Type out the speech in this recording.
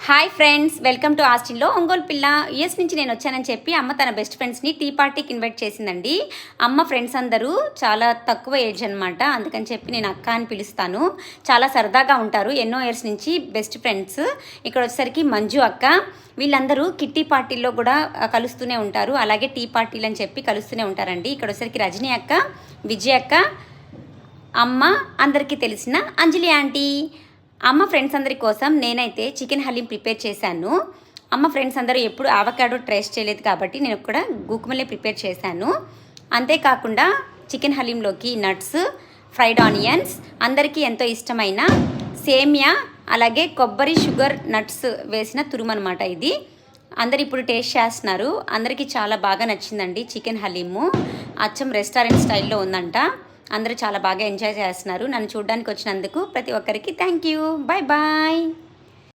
Hi friends, welcome to ఆస్టిన్లో ఒంగోలు పిల్ల. US నుంచి నేను వచ్చానని చెప్పి అమ్మ తన బెస్ట్ ఫ్రెండ్స్ని టీ పార్టీకి ఇన్వైట్ చేసిందండి. అమ్మ ఫ్రెండ్స్ అందరూ చాలా తక్కువ ఏజ్ అనమాట, అందుకని చెప్పి నేను అక్క అని పిలుస్తాను. చాలా సరదాగా ఉంటారు, ఎన్నో ఇయర్స్ నుంచి బెస్ట్ ఫ్రెండ్స్. ఇక్కడ వచ్చేసరికి మంజు అక్క, వీళ్ళందరూ కిట్టి పార్టీల్లో కూడా కలుస్తూనే ఉంటారు, అలాగే టీ పార్టీలు అని చెప్పి కలుస్తూనే ఉంటారండి. ఇక్కడ వచ్చేసరికి రజనీ అక్క, విజయ్ అక్క, అమ్మ, అందరికీ తెలిసిన అంజలి ఆంటీ. అమ్మ ఫ్రెండ్స్ అందరి కోసం నేనైతే చికెన్ హలీం ప్రిపేర్ చేశాను. అమ్మ ఫ్రెండ్స్ అందరూ ఎప్పుడు ఆవకాడో టేస్ట్ చేయలేదు కాబట్టి నేను కూడా గుక్కుమల్లే ప్రిపేర్ చేశాను. అంతేకాకుండా చికెన్ హలీంలోకి నట్స్, ఫ్రైడ్ ఆనియన్స్, అందరికీ ఎంతో ఇష్టమైన సేమియా, అలాగే కొబ్బరి, షుగర్, నట్స్ వేసిన తురుమనమాట. ఇది అందరు ఇప్పుడు టేస్ట్ చేస్తున్నారు, అందరికీ చాలా బాగా నచ్చిందండి. చికెన్ హలీము అచ్చం రెస్టారెంట్ స్టైల్లో ఉందంట. అందరూ చాలా బాగా ఎంజాయ్ చేస్తున్నారు. నన్ను చూడడానికి వచ్చినందుకు ప్రతి ఒక్కరికి థ్యాంక్ యూ. Bye bye.